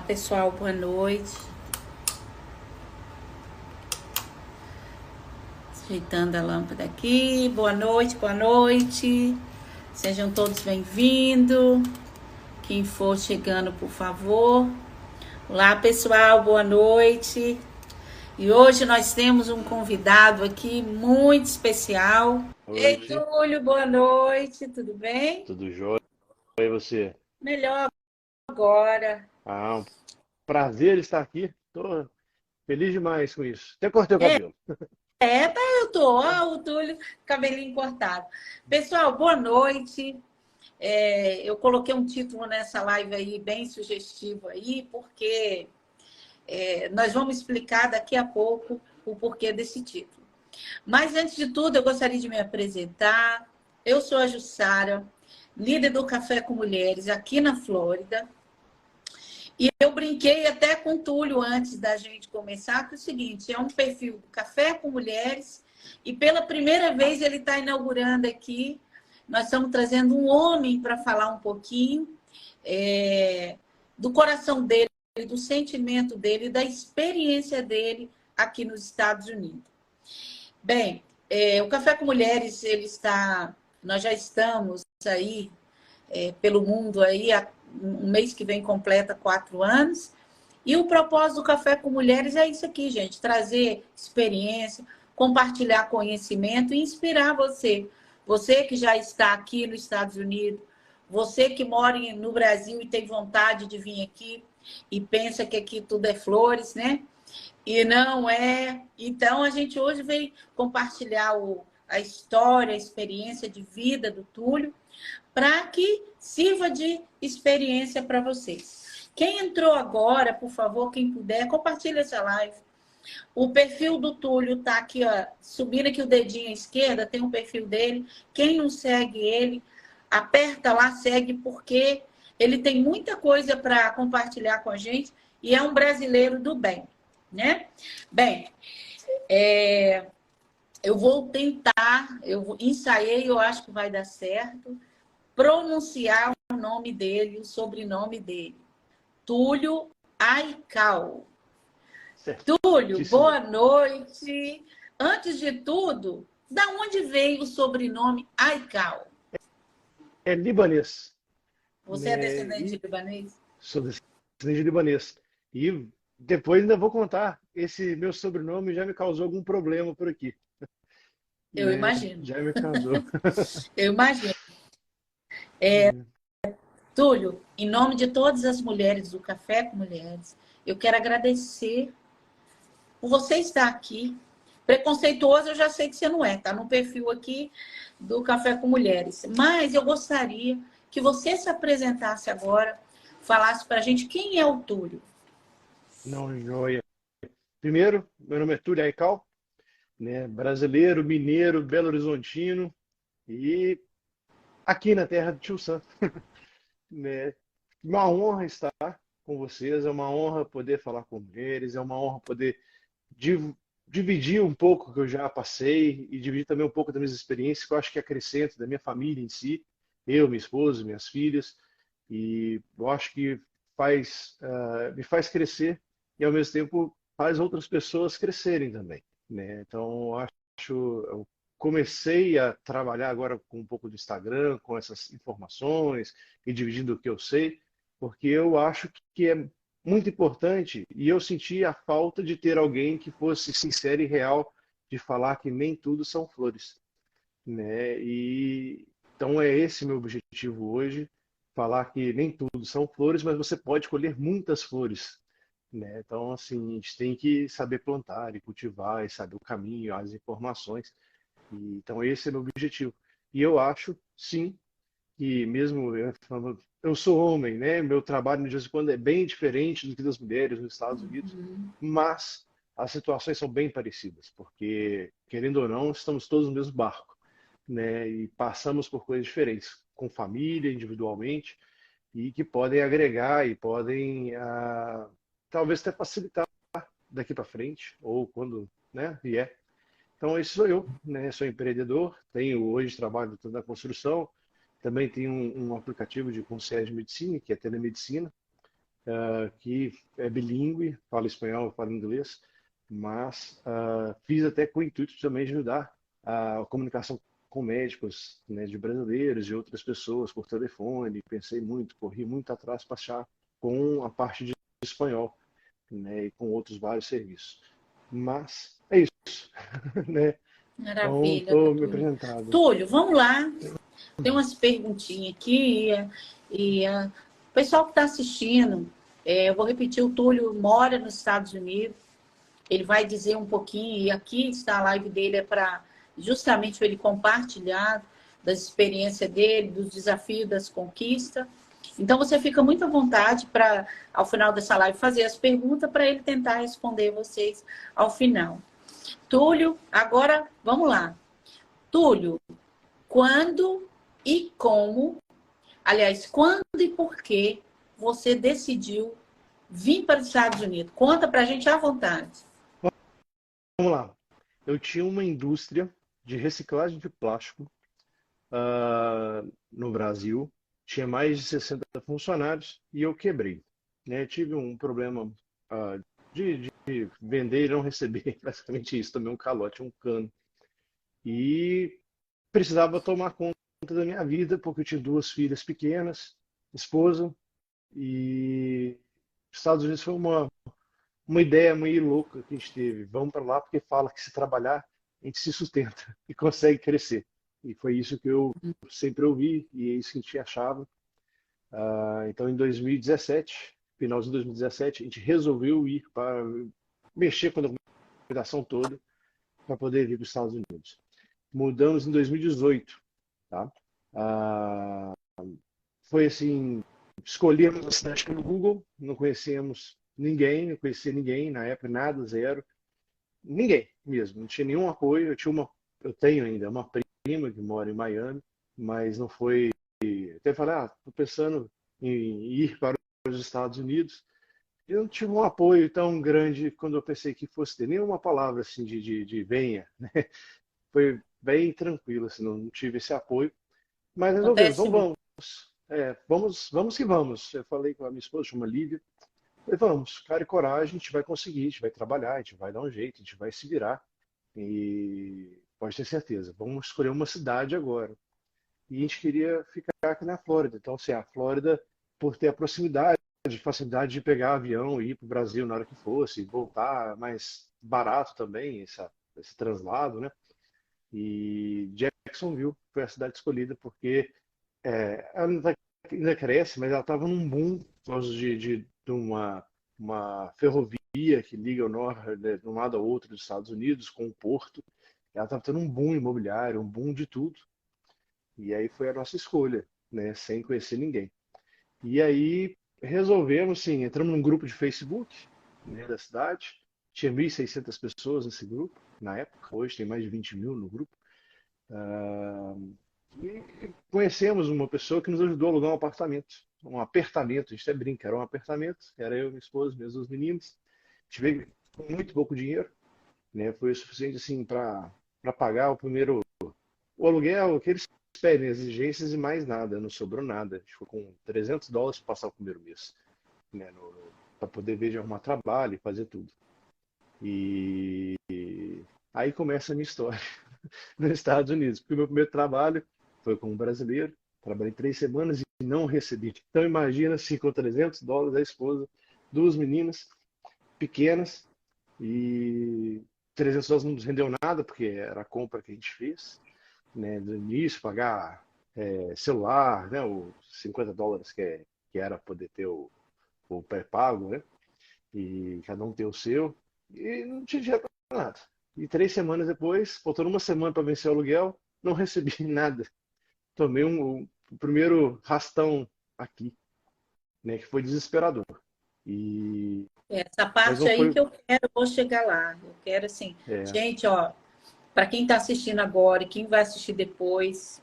Pessoal, boa noite. Ajeitando a lâmpada aqui. Boa noite, boa noite. Sejam todos bem-vindos. Quem for chegando, por favor. Olá, pessoal, boa noite. E hoje nós temos um convidado aqui muito especial. Ei, Noite, Túlio, boa noite, tudo bem? tudo jóia? E você? Melhor agora. Um prazer estar aqui. Estou feliz demais com isso. Até cortei o cabelo. Eu tô, ó, o Túlio, cabelinho cortado. Pessoal, boa noite. Eu coloquei um título nessa live aí bem sugestivo aí, porque nós vamos explicar daqui a pouco o porquê desse título. Mas antes de tudo, eu gostaria de me apresentar. Eu sou a Jussara, líder do Café com Mulheres aqui na Flórida. E eu brinquei até com o Túlio antes da gente começar, que é o seguinte, é um perfil do Café com Mulheres, e pela primeira vez ele está inaugurando aqui. Nós estamos trazendo um homem para falar um pouquinho do coração dele, do sentimento dele, da experiência dele aqui nos Estados Unidos. Bem, o Café com Mulheres, nós já estamos aí pelo mundo aí, um mês que vem completa 4 anos. E o propósito do Café com Mulheres é isso aqui, gente, trazer experiência, compartilhar conhecimento e inspirar você. Você que já está aqui nos Estados Unidos, você que mora no Brasil e tem vontade de vir aqui e pensa que aqui tudo é flores, né? E não é. Então, a gente hoje veio compartilhar a história, a experiência de vida do Túlio, para que sirva de experiência para vocês. Quem entrou agora, por favor, quem puder, compartilha essa live. O perfil do Túlio está aqui, ó, subindo aqui o dedinho à esquerda, tem um perfil dele. Quem não segue ele, aperta lá, segue, porque ele tem muita coisa para compartilhar com a gente e é um brasileiro do bem, né? Bem, eu vou tentar, ensaiei, eu acho que vai dar certo, pronunciar o nome dele, o sobrenome dele. Túlio Aical. Túlio, Certíssimo. boa noite. Antes de tudo, da onde veio o sobrenome Aical? É libanês, Você é né? descendente E de libanês? sou descendente de libanês. E depois ainda vou contar. Esse meu sobrenome já me causou algum problema por aqui, Eu né? imagino. Já me causou. Eu imagino. Túlio, em nome de todas as mulheres do Café com Mulheres, eu quero agradecer por você estar aqui. Preconceituoso, eu já sei que você não é, tá no perfil aqui do Café com Mulheres. Mas eu gostaria que você se apresentasse agora, falasse para a gente quem é o Túlio. Não, joia. Primeiro, meu nome é Túlio Aical, né? Brasileiro, mineiro, belo-horizontino e aqui na terra do Tio Sam, né? Uma honra estar com vocês, é uma honra poder falar com mulheres, é uma honra poder div- dividir um pouco que eu já passei e dividir também um pouco das minhas experiências, que eu acho que acrescento da minha família em si, eu, minha esposa, minhas filhas, e eu acho que me faz crescer e ao mesmo tempo faz outras pessoas crescerem também, né? Então, eu comecei a trabalhar agora com um pouco do Instagram, com essas informações e dividindo o que eu sei, porque eu acho que é muito importante e eu senti a falta de ter alguém que fosse sincero e real de falar que nem tudo são flores, né? E então é esse meu objetivo hoje, falar que nem tudo são flores, mas você pode colher muitas flores, né? Então assim, a gente tem que saber plantar e cultivar e saber o caminho, as informações. Então esse é meu objetivo. E eu acho, sim, que mesmo eu sou homem, né? Meu trabalho de vez em quando é bem diferente do que das mulheres nos Estados Unidos, mas as situações são bem parecidas, porque querendo ou não, estamos todos no mesmo barco, né? E passamos por coisas diferentes, com família, individualmente, e que podem agregar e podem talvez até facilitar daqui para frente ou quando, né, vier. Então, esse sou eu, né? Sou empreendedor, tenho hoje trabalho na construção, também tenho um aplicativo de concierge de medicina, que é telemedicina, que é bilíngue, fala espanhol, fala inglês, mas fiz até com o intuito também de ajudar a comunicação com médicos, né, de brasileiros e outras pessoas por telefone. Pensei muito, corri muito atrás para achar com a parte de espanhol, né, e com outros vários serviços. Mas é isso, né? Então, Maravilha, estou me Túlio. apresentando. Túlio, vamos lá. Tem umas perguntinhas aqui. O pessoal que está assistindo, eu vou repetir, o Túlio mora nos Estados Unidos. Ele vai dizer um pouquinho, e aqui está a live dele, é para justamente ele compartilhar das experiências dele, dos desafios, das conquistas. Então, você fica muito à vontade para, ao final dessa live, fazer as perguntas para ele tentar responder vocês ao final. Túlio, agora, vamos lá. Túlio, quando e como, aliás, quando e por que você decidiu vir para os Estados Unidos? Conta para a gente à vontade. Vamos lá. Eu tinha uma indústria de reciclagem de plástico no Brasil, tinha mais de 60 funcionários e eu quebrei, né? Tive um problema de vender e não receber, basicamente isso, tomei um calote, um cano. E precisava tomar conta da minha vida, porque eu tinha duas filhas pequenas, esposa, e Estados Unidos foi uma ideia meio louca que a gente teve. Vamos para lá porque fala que se trabalhar, a gente se sustenta e consegue crescer. E foi isso que eu sempre ouvi e é isso que a gente achava. Então, em 2017, final de 2017, a gente resolveu ir para mexer com a documentação toda para poder vir para os Estados Unidos. Mudamos em 2018, tá? Foi assim, escolhemos a cidade pelo Google, não conhecíamos ninguém, não conhecia ninguém na época, nada, zero. Ninguém mesmo, não tinha nenhum apoio. Eu tenho ainda uma prima que mora em Miami, mas não foi. Até falei, tô pensando em ir para os Estados Unidos. Eu não tive um apoio tão grande quando eu pensei que fosse ter nenhuma palavra assim de venha, né? Foi bem tranquilo, assim, não tive esse apoio. Mas resolvemos, então Acontece muito. vamos. Vamos que vamos. Eu falei com a minha esposa, chama Lívia. Falei, vamos, cara e coragem, a gente vai conseguir, a gente vai trabalhar, a gente vai dar um jeito, a gente vai se virar. E pode ter certeza, vamos escolher uma cidade agora. E a gente queria ficar aqui na Flórida. Então, assim, a Flórida, por ter a proximidade, facilidade de pegar avião e ir para o Brasil na hora que fosse, voltar mais barato também, esse translado, né? E Jacksonville foi a cidade escolhida porque ela ainda cresce, mas ela estava num boom por causa de uma ferrovia que liga o norte, né, de um lado ao outro dos Estados Unidos, com o porto. Ela estava tendo um boom imobiliário, um boom de tudo. E aí foi a nossa escolha, né, sem conhecer ninguém. E aí resolvemos, sim, entramos num grupo de Facebook, né, da cidade. Tinha 1.600 pessoas nesse grupo, na época. Hoje tem mais de 20 mil no grupo. E conhecemos uma pessoa que nos ajudou a alugar um apartamento. Um apertamento, a gente até brinca, era um apartamento. Era eu, minha esposa, meus dois meninos. A gente veio com muito pouco dinheiro, né? Foi o suficiente assim para pagar o primeiro o aluguel, que eles pedem, exigências e mais nada, não sobrou nada. A gente ficou com $300 para passar o primeiro mês, né? Para poder ver de arrumar trabalho e fazer tudo. E aí começa a minha história nos Estados Unidos, porque o meu primeiro trabalho foi como brasileiro, trabalhei 3 semanas e não recebi. Então imagina se com $300 a esposa, duas meninas pequenas e $300 não nos rendeu nada, porque era a compra que a gente fez, né, no início, pagar celular, né, os $50 que era poder ter o pré-pago, né, e cada um ter o seu, e não tinha dinheiro para nada. E 3 semanas depois, faltando uma semana para vencer o aluguel, não recebi nada. Tomei o primeiro rastão aqui, né, que foi desesperador. Essa Mas parte não aí foi. que eu quero, vou chegar lá. Eu quero assim, É, gente, ó, para quem está assistindo agora e quem vai assistir depois,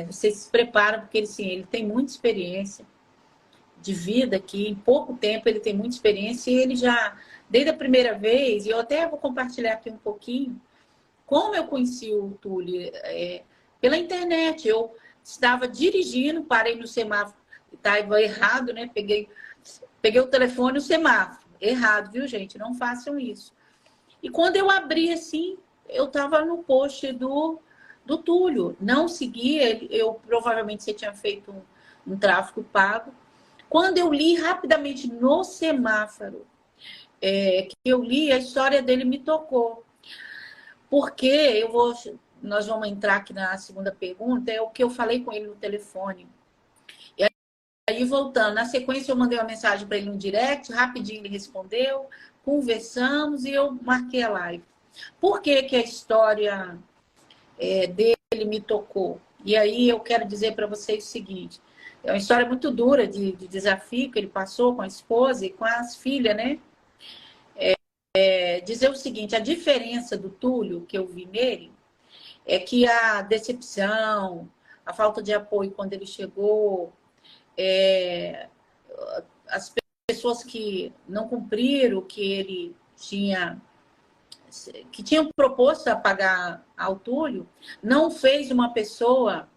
vocês se preparam, porque ele tem muita experiência de vida aqui, em pouco tempo ele tem muita experiência e ele já, desde a primeira vez, e eu até vou compartilhar aqui um pouquinho, como eu conheci o Túlio, pela internet. Eu estava dirigindo, parei no semáforo, estava errado, né? Peguei Peguei o telefone, o semáforo. Errado, viu, gente? Não façam isso. E quando eu abri assim, eu estava no post do Túlio. Não segui, eu provavelmente você tinha feito um tráfego pago. Quando eu li rapidamente no semáforo, que eu li, a história dele me tocou. Porque nós vamos entrar aqui na segunda pergunta, é o que eu falei com ele no telefone. E aí, voltando, na sequência eu mandei uma mensagem para ele no direct, rapidinho ele respondeu, conversamos e eu marquei a live. Por que que a história dele me tocou? E aí eu quero dizer para vocês o seguinte, é uma história muito dura de desafio que ele passou com a esposa e com as filhas, né? Dizer o seguinte, a diferença do Túlio que eu vi nele é que a decepção, a falta de apoio quando ele chegou, as pessoas que não cumpriram o que ele tinha, que tinham proposto a pagar ao Túlio, não fez uma pessoa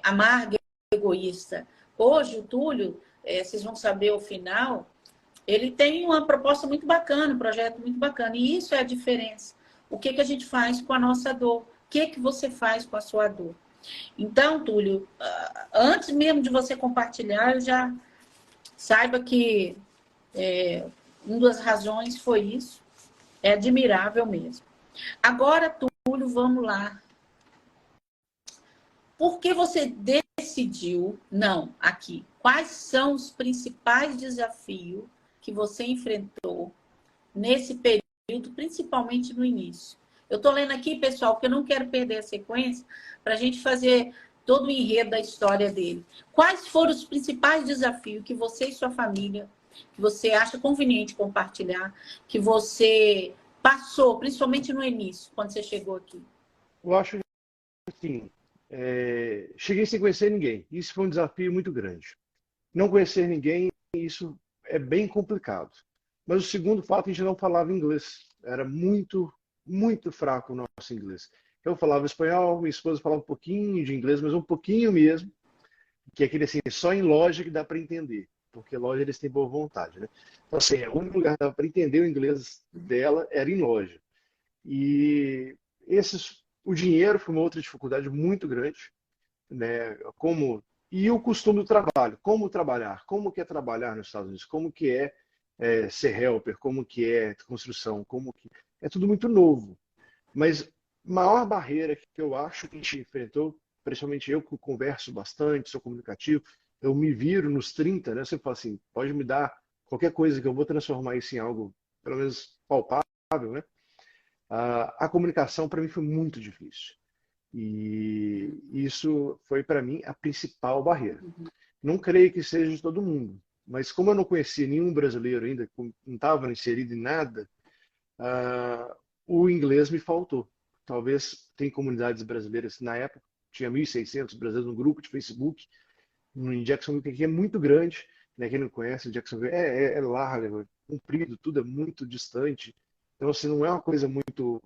amarga e egoísta. Hoje, o Túlio, vocês vão saber ao final, ele tem uma proposta muito bacana, um projeto muito bacana. E isso é a diferença. O que a gente faz com a nossa dor? O que você faz com a sua dor? Então, Túlio, antes mesmo de você compartilhar, já saiba que uma das razões foi isso. É admirável mesmo. Agora, Túlio, vamos lá. Por que você decidiu? Não, aqui. Quais são os principais desafios que você enfrentou nesse período, principalmente no início? Eu estou lendo aqui, pessoal, porque eu não quero perder a sequência, para a gente fazer todo o enredo da história dele. Quais foram os principais desafios que você e sua família, que você acha conveniente compartilhar, que você passou, principalmente no início, quando você chegou aqui? Eu acho assim, cheguei sem conhecer ninguém. Isso foi um desafio muito grande. Não conhecer ninguém, isso é bem complicado. Mas o segundo fato, a gente não falava inglês. Era muito, muito fraco o nosso inglês. Eu falava espanhol, minha esposa falava um pouquinho de inglês, mas um pouquinho mesmo, que é aquele assim, só em loja que dá para entender, porque loja eles têm boa vontade, né? Então, assim, o único lugar que dava para entender o inglês dela era em loja. E o dinheiro foi uma outra dificuldade muito grande, né? E o costume do trabalho, como trabalhar, como que é trabalhar nos Estados Unidos, como que ser helper, como que é construção, como que é tudo muito novo. Mas a maior barreira que eu acho que a gente enfrentou, principalmente eu que converso bastante, sou comunicativo, eu me viro nos 30, né? Você fala assim, pode me dar qualquer coisa que eu vou transformar isso em algo, pelo menos palpável, né? A comunicação para mim foi muito difícil. E isso foi para mim a principal barreira. Não creio que seja de todo mundo, mas como eu não conhecia nenhum brasileiro ainda, não estava inserido em nada, o inglês me faltou. Talvez tem comunidades brasileiras, na época tinha 1.600 brasileiros no grupo de Facebook, em Jacksonville, que é muito grande, né? Quem não conhece, Jacksonville é largo, é comprido, tudo é muito distante. Então, assim, não é uma coisa muito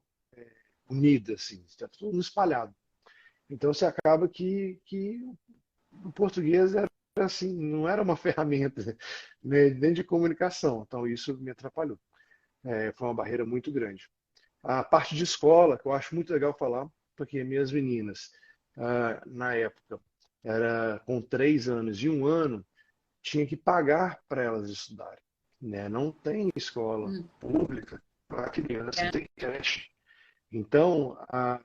unida, assim, está tudo espalhado. Então, você acaba que o português era assim, não era uma ferramenta, né, nem de comunicação. Então, isso me atrapalhou. Foi uma barreira muito grande. A parte de escola, que eu acho muito legal falar, porque minhas meninas, na época, era com 3 anos e 1 ano, tinha que pagar para elas estudarem. Né? Não tem escola pública para criança, não tem creche. Então, a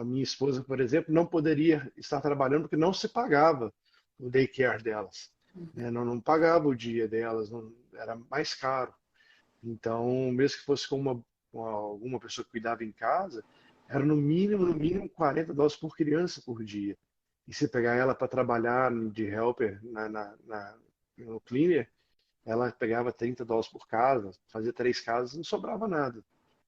minha esposa, por exemplo, não poderia estar trabalhando porque não se pagava o daycare delas. Né? Não pagava o dia delas, era mais caro. Então, mesmo que fosse com alguma pessoa que cuidava em casa, era no mínimo US$ 40 por criança por dia. E se pegar ela para trabalhar de helper no cleaner, ela pegava US$ 30 por casa, fazia 3 casas, não sobrava nada.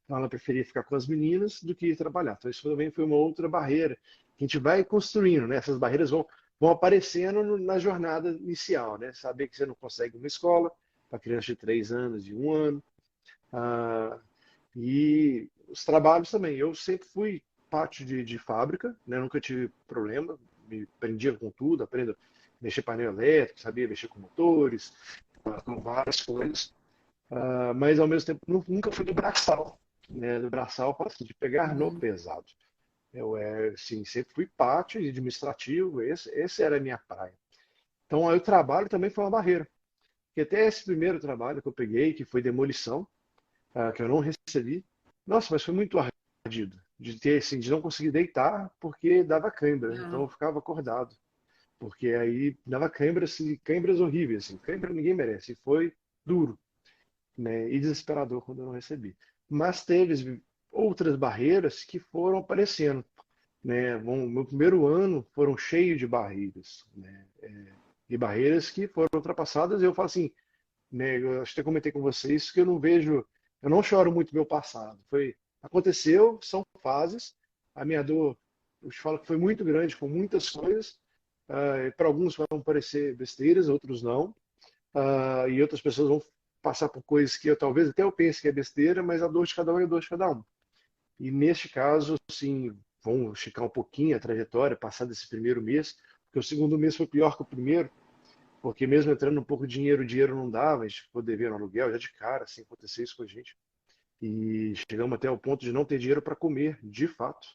Então ela preferia ficar com as meninas do que ir trabalhar. Então isso também foi uma outra barreira que a gente vai construindo, né? Essas barreiras vão aparecendo na jornada inicial, né? Saber que você não consegue uma escola para criança de 3 anos e 1 ano. Ah, e os trabalhos também. Eu sempre fui parte de fábrica, né? Nunca tive problema, me prendia com tudo, aprendo a mexer painel elétrico, sabia mexer com motores, com várias coisas, mas ao mesmo tempo nunca fui do braçal, né? Do braçal, eu falo assim, de pegar no Uhum. pesado. Eu, assim, sempre fui pátio e administrativo, esse era a minha praia. Então, aí o trabalho também foi uma barreira. Porque até esse primeiro trabalho que eu peguei, que foi demolição, que eu não recebi, nossa, mas foi muito ardido. De ter, assim, de não conseguir deitar porque dava cãibra. Então Uhum. eu ficava acordado. Porque aí dava cãibras, assim, cãibras horríveis, assim. Cãibra ninguém merece. E foi duro, né? E desesperador quando eu não recebi. Mas teve outras barreiras que foram aparecendo, né? Bom, meu primeiro ano foram cheios de barreiras, né? E barreiras que foram ultrapassadas. E eu falo assim, né? Eu acho que eu comentei com vocês que eu não vejo, eu não choro muito meu passado. Aconteceu, são fases. A minha dor, eu te falo que foi muito grande, com muitas coisas. Para alguns vão parecer besteiras, outros não. E outras pessoas vão passar por coisas que eu talvez até eu pense que é besteira, mas a dor de cada um é a dor de cada um. E neste caso, sim, vamos esticar um pouquinho a trajetória, passar desse primeiro mês, porque o segundo mês foi pior que o primeiro, porque mesmo entrando um pouco de dinheiro, o dinheiro não dava, a gente ficou devendo aluguel já de cara, assim, aconteceu isso com a gente. E chegamos até o ponto de não ter dinheiro para comer, de fato,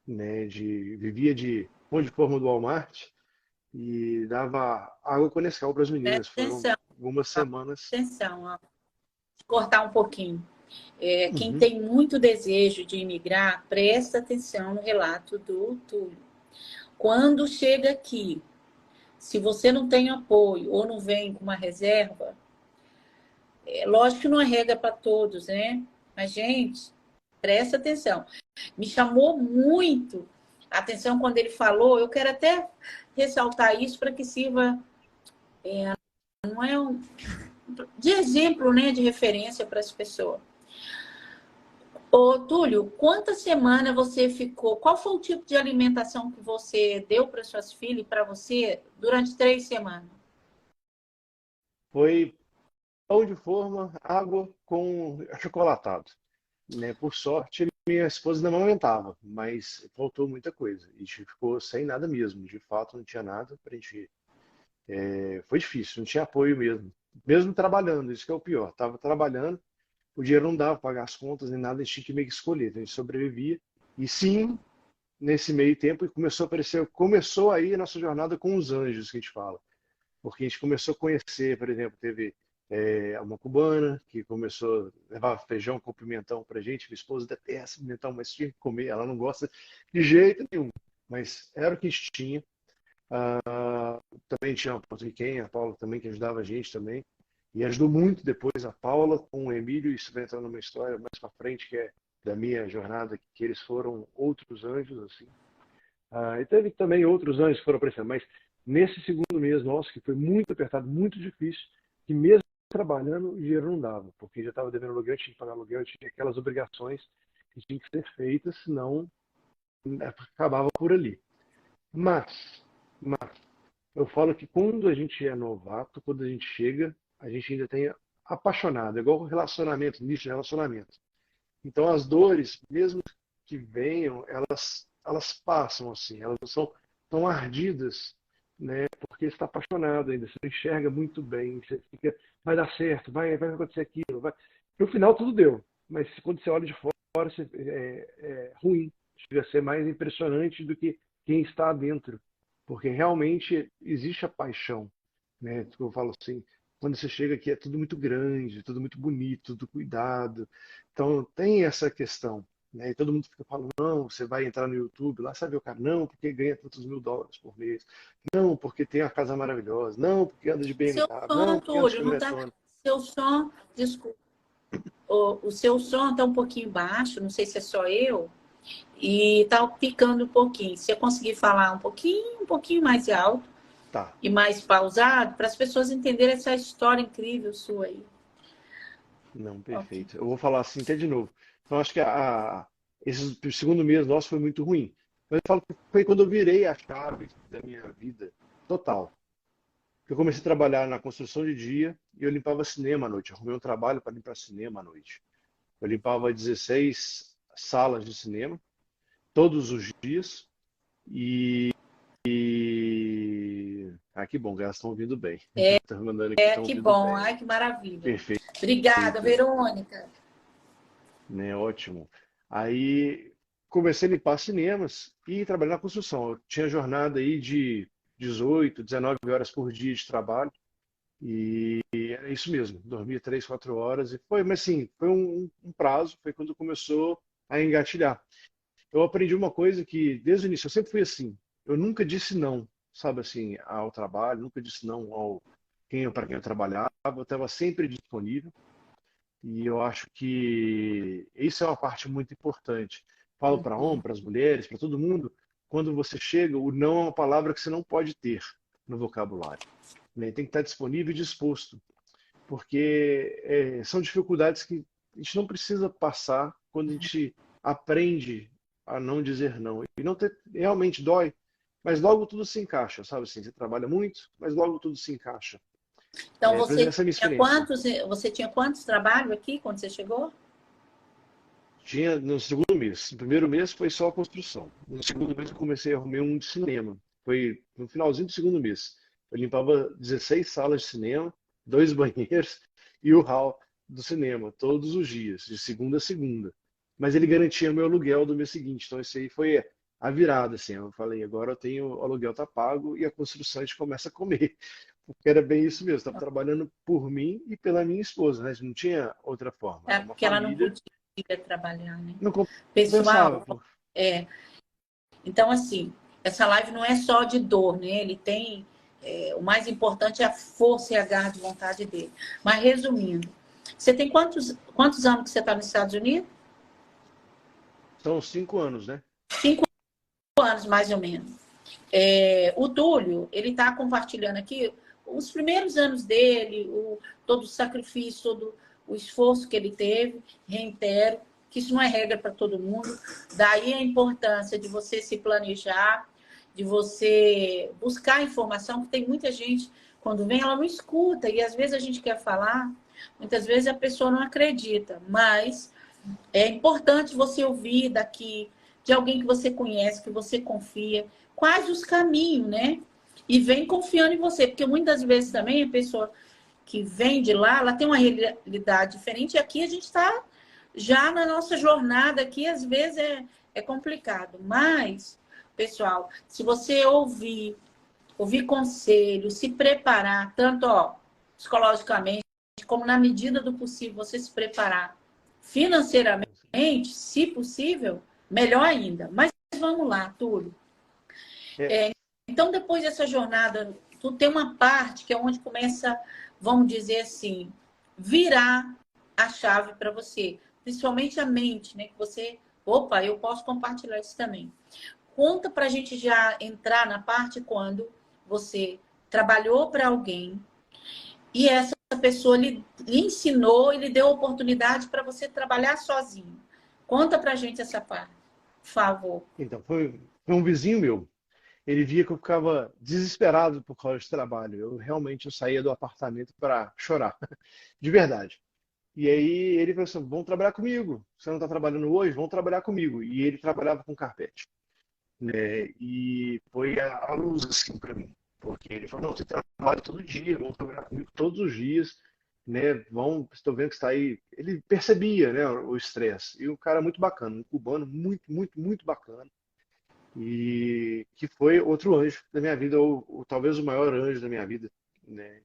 né? Vivia de pão de forma do Walmart e dava água com Nescau para as meninas. Presta Foram atenção, algumas semanas. atenção, ó. Cortar um pouquinho. Quem Uhum. tem muito desejo de imigrar, presta atenção no relato do Túlio. Quando chega aqui, se você não tem apoio ou não vem com uma reserva, lógico que não é regra para todos, né? Mas, gente, presta atenção. Me chamou muito a atenção quando ele falou, eu quero até ressaltar isso para que sirva, não é de exemplo, né, de referência para as pessoas. Ô, Túlio, quantas semanas você ficou? Qual foi o tipo de alimentação que você deu para suas filhas e para você durante 3 semanas? Foi pão de forma, água com achocolatado, né? Por sorte, minha esposa não amamentava, mas faltou muita coisa. A gente ficou sem nada mesmo. De fato, não tinha nada para a gente. Foi difícil, não tinha apoio mesmo. Mesmo trabalhando, isso que é o pior. Estava trabalhando, o dinheiro não dava para pagar as contas nem nada, a gente tinha que meio que escolher. Então a gente sobrevivia. E sim, nesse meio tempo, começou a aparecer, começou aí a nossa jornada com os anjos que a gente fala. Porque a gente começou a conhecer, por exemplo, teve uma cubana que começou a levar feijão com pimentão pra gente. Minha esposa detesta pimentão, mas tinha que comer. Ela não gosta de jeito nenhum. Mas era o que a gente tinha. Também tinha uma porto-riquenha, a Paula também, que ajudava a gente também. E ajudou muito depois a Paula com o Emílio. Isso vai entrar numa história mais para frente, que é da minha jornada, que eles foram outros anjos, assim. E teve também outros anjos que foram aparecendo, mas nesse segundo mês nosso, que foi muito apertado, muito difícil, que mesmo trabalhando, o dinheiro não dava, porque já estava devendo aluguel, tinha que pagar aluguel, tinha aquelas obrigações que tinham que ser feitas, senão acabava por ali. Mas, eu falo que quando a gente é novato, quando a gente chega, a gente ainda tem apaixonado, é igual relacionamento, nicho de relacionamento. Então as dores, mesmo que venham, elas passam assim, elas não são tão ardidas, né? Porque você está apaixonado ainda, você não enxerga muito bem, você fica, vai dar certo, vai acontecer aquilo, vai. No final tudo deu, mas quando você olha de fora, é ruim, chega a ser mais impressionante do que quem está dentro, porque realmente existe a paixão, né? Eu falo assim, quando você chega aqui é tudo muito grande, tudo muito bonito, tudo cuidado. Então tem essa questão, né? E todo mundo fica falando, não, você vai entrar no YouTube, lá sabe o cara, não, porque ganha tantos mil dólares por mês, não, porque tem a casa maravilhosa, não, porque anda de Seu BMW, não, som, porque anda de Túlio, não tá. caminhonetona. Seu som, desculpa. O seu som está um pouquinho baixo, não sei se é só eu, e está picando um pouquinho. Se eu conseguir falar um pouquinho mais alto Tá, e mais pausado, para as pessoas entenderem essa história incrível sua aí. não, Ok. perfeito. Eu vou falar assim até de novo. Então acho que esse segundo mês nosso foi muito ruim. Mas eu falo que foi quando eu virei a chave da minha vida total. Eu comecei a trabalhar na construção de dia e eu limpava cinema à noite. Arrumei um trabalho para limpar cinema à noite. Eu limpava 16 salas de cinema todos os dias e Ah, que bom, elas estão ouvindo bem. Estão mandando aqui, estão Que ouvindo bom. bem. Ai, que maravilha. Perfeito, Obrigada, Verônica. né? Ótimo. Aí comecei a limpar cinemas e trabalhar na construção. Eu tinha jornada aí de 18, 19 horas por dia de trabalho. E era isso mesmo, dormia 3, 4 horas e foi, mas assim, foi um prazo, foi quando começou a engatilhar. Eu aprendi uma coisa que desde o início eu sempre fui assim, eu nunca disse não, sabe assim, ao trabalho, nunca disse não ao para quem eu trabalhava, eu estava sempre disponível e eu acho que isso é uma parte muito importante. Falo para homens, para as mulheres, para todo mundo, quando você chega, o não é uma palavra que você não pode ter no vocabulário, né? Tem que estar disponível e disposto porque são dificuldades que a gente não precisa passar quando a gente aprende a não dizer não. E não ter, realmente dói, mas logo tudo se encaixa, sabe assim? Você trabalha muito, mas logo tudo se encaixa. Então, Por exemplo, essa é a minha experiência. você tinha quantos trabalhos aqui quando você chegou? Tinha no segundo mês. No primeiro mês foi só a construção. No segundo mês eu comecei a arrumar um de cinema. Foi no finalzinho do segundo mês. Eu limpava 16 salas de cinema, dois banheiros e o hall do cinema, todos os dias, de segunda a segunda. Mas ele garantia meu aluguel do mês seguinte. Então isso aí foi a virada, assim. Eu falei, agora eu tenho, o aluguel tá pago e a construção a gente começa a comer. Porque era bem isso mesmo. Estava trabalhando por mim e pela minha esposa, né? Não tinha outra forma. É Era uma porque ela não família. podia trabalhar, né? Não compensava, Pessoal, pô. é, então, assim, essa live não é só de dor, né? Ele tem. O mais importante é a força e a garra de vontade dele. Mas, resumindo, você tem quantos anos que você está nos Estados Unidos? São 5 anos, né? 5 anos, mais ou menos. O Túlio, ele está compartilhando aqui os primeiros anos dele, todo o sacrifício, todo o esforço que ele teve. Reitero que isso não é regra para todo mundo. Daí a importância de você se planejar, de você buscar informação, porque tem muita gente, quando vem, ela não escuta, e às vezes a gente quer falar, muitas vezes a pessoa não acredita, mas é importante você ouvir daqui, de alguém que você conhece, que você confia, quais os caminhos, né? E vem confiando em você, porque muitas vezes também a pessoa que vem de lá, ela tem uma realidade diferente, e aqui a gente está já na nossa jornada, aqui às vezes é complicado, mas, pessoal, se você ouvir conselhos, se preparar, tanto psicologicamente, como na medida do possível, você se preparar financeiramente, se possível, melhor ainda. Mas vamos lá, Túlio. É, Então, depois dessa jornada, tu tem uma parte que é onde começa, vamos dizer assim, virar a chave para você. Principalmente a mente, né? Que você, opa, eu posso compartilhar isso também. Conta para a gente já entrar na parte quando você trabalhou para alguém e essa pessoa lhe ensinou e lhe deu oportunidade para você trabalhar sozinho. Conta para a gente essa parte, por favor. então, foi um vizinho meu. Ele via que eu ficava desesperado por causa de trabalho. Eu saía do apartamento para chorar, de verdade. E aí ele falou assim: vão trabalhar comigo. Você não está trabalhando hoje? Vão trabalhar comigo. E ele trabalhava com carpete, né? E foi a luz assim para mim, porque ele falou: não, você trabalha todo dia, vão trabalhar comigo todos os dias, né? Estou vendo que está aí. Ele percebia, né, o estresse. E o cara muito bacana, um cubano muito, muito, muito bacana. E que foi outro anjo da minha vida, ou talvez o maior anjo da minha vida, né?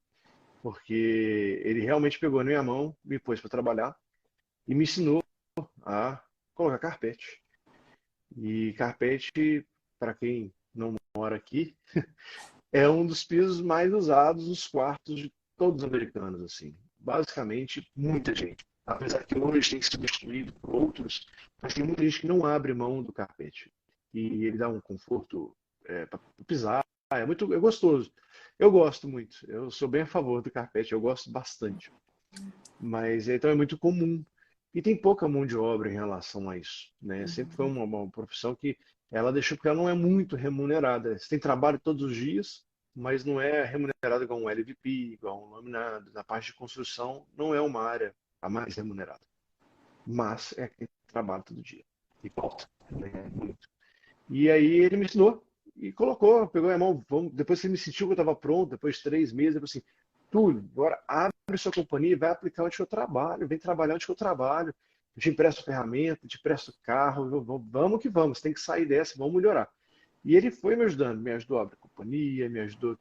Porque ele realmente pegou na minha mão, me pôs para trabalhar e me ensinou a colocar carpete. E carpete, para quem não mora aqui, é um dos pisos mais usados nos quartos de todos os americanos, assim. Basicamente, muita gente. Apesar que hoje tem sido substituído por outros, mas tem muita gente que não abre mão do carpete. E ele dá um conforto para pisar. É gostoso. Eu gosto muito. Eu sou bem a favor do carpete. Eu gosto bastante. Mas então é muito comum. E tem pouca mão de obra em relação a isso, né? Sempre foi uma profissão que ela deixou porque ela não é muito remunerada. Você tem trabalho todos os dias, mas não é remunerada igual um LVP, igual um laminado. Na parte de construção, não é uma área a mais remunerada. Mas é quem trabalha todo dia. E volta, né? Muito. E aí ele me ensinou. e colocou, pegou a mão, vamos, depois que ele me sentiu que eu estava pronto, depois de 3 meses, ele falou assim, Túlio, agora abre sua companhia e vai aplicar onde eu trabalho, vem trabalhar onde eu trabalho. Eu te empresto ferramenta, te empresto carro, vamos que vamos, tem que sair dessa, vamos melhorar. E ele foi me ajudando, me ajudou a abrir companhia, me ajudou.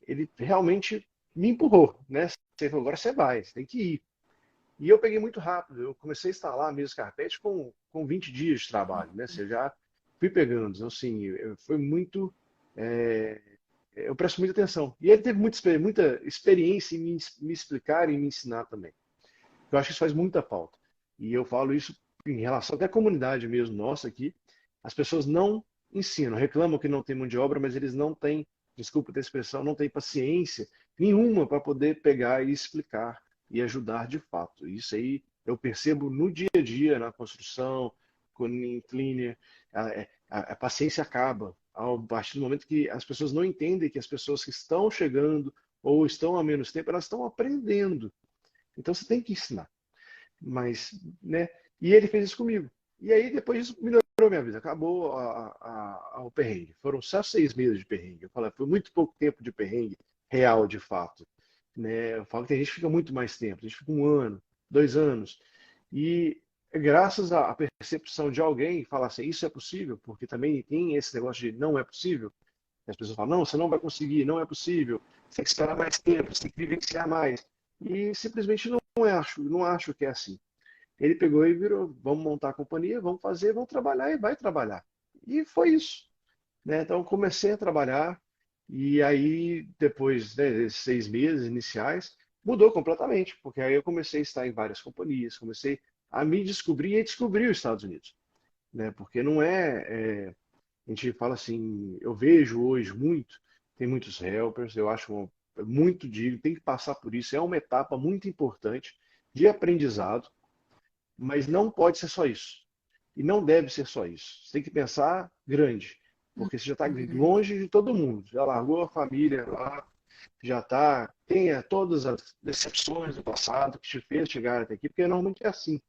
Ele realmente me empurrou, né? Você falou, agora você vai, você tem que ir. E eu peguei muito rápido, eu comecei a instalar a mesa carpete com 20 dias de trabalho, né? Você já fui pegando, então, assim, foi muito. é, eu presto muita atenção. E ele teve muita experiência em me explicar e me ensinar também. Eu acho que isso faz muita falta. E eu falo isso em relação até à comunidade mesmo nossa aqui. As pessoas não ensinam, reclamam que não tem mão de obra, mas eles não têm, desculpa a expressão, não têm paciência nenhuma para poder pegar e explicar e ajudar de fato. Isso aí eu percebo no dia a dia, na construção, em cleaner, a paciência acaba. A partir do momento que as pessoas não entendem que as pessoas que estão chegando ou estão há menos tempo, elas estão aprendendo. Então você tem que ensinar. Mas, né? E ele fez isso comigo. E aí depois isso melhorou minha vida. Acabou o perrengue. Foram só 6 meses de perrengue. Eu falo, foi muito pouco tempo de perrengue real, de fato. Né? Eu falo que tem gente que fica muito mais tempo. A gente fica 1 ano, 2 anos. E graças à percepção de alguém falar assim, isso é possível, porque também tem esse negócio de não é possível. As pessoas falam, não, você não vai conseguir, não é possível, você tem que esperar mais tempo, você tem que vivenciar mais. E simplesmente não acho que é assim. Ele pegou e virou, vamos montar a companhia, vamos fazer, vamos trabalhar e vai trabalhar. E foi isso. Né? Então comecei a trabalhar e aí depois, né, desses 6 meses iniciais, mudou completamente, porque aí eu comecei a estar em várias companhias, comecei a me descobrir e descobrir os Estados Unidos. Né? Porque não a gente fala assim, eu vejo hoje muito, tem muitos helpers, eu acho muito digno, tem que passar por isso, é uma etapa muito importante de aprendizado, mas não pode ser só isso. E não deve ser só isso. Você tem que pensar grande, porque você já está Uhum. longe de todo mundo, já largou a família lá, já está, tem todas as decepções do passado que te fez chegar até aqui, porque normalmente é assim.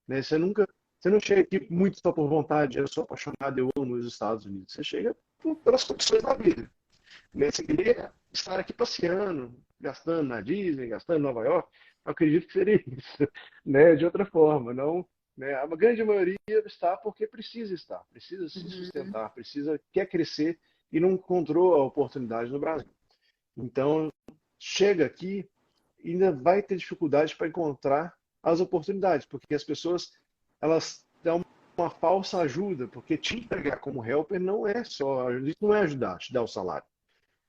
Né? Você não chega aqui muito só por vontade, eu sou apaixonado, eu amo os Estados Unidos. Você chega pelas condições da vida. Né? Você queria estar aqui passeando, gastando na Disney, gastando em Nova York, eu acredito que seria isso, né? De outra forma, não, né? A grande maioria está porque precisa se Uhum. sustentar, quer crescer e não encontrou a oportunidade no Brasil. Então, chega aqui e ainda vai ter dificuldade para encontrar as oportunidades, porque as pessoas elas dão uma falsa ajuda, porque te entregar como helper não é só, isso não é ajudar, te dar o salário,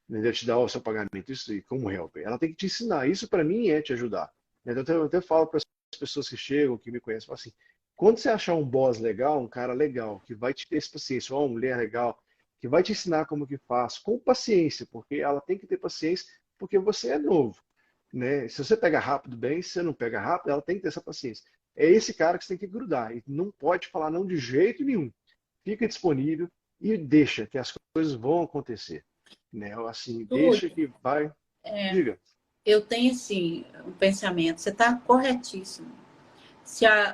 né, te dar o seu pagamento, isso aí, como helper. Ela tem que te ensinar. Isso para mim é te ajudar. Então, eu até falo para as pessoas que chegam, que me conhecem, falo assim, quando você achar um boss legal, um cara legal, que vai te ter essa paciência, ou uma mulher legal, que vai te ensinar como que faz, com paciência, porque ela tem que ter paciência, porque você é novo. Né? Se você pega rápido bem, se você não pega rápido, ela tem que ter essa paciência. É esse cara que você tem que grudar. E não pode falar não de jeito nenhum. Fica disponível e deixa que as coisas vão acontecer. Né? Assim, deixa Túlio, que vai. Diga. eu tenho assim um pensamento, você está corretíssimo.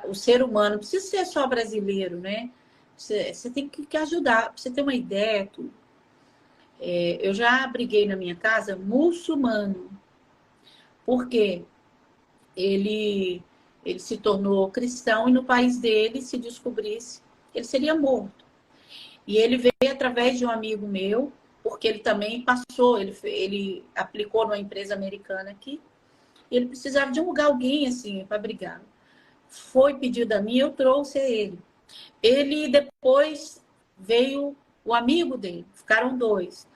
O ser humano, não precisa ser só brasileiro, né? Você tem que ajudar. Pra você ter uma ideia, Túlio, eu já briguei na minha casa muçulmano, porque ele, ele se tornou cristão e no país dele, se descobrisse, ele seria morto. E ele veio através de um amigo meu, porque ele também passou, ele aplicou numa empresa americana aqui, e ele precisava de alguém assim para brigar. Foi pedido a mim, eu trouxe a ele. Ele depois veio o amigo dele, ficaram dois.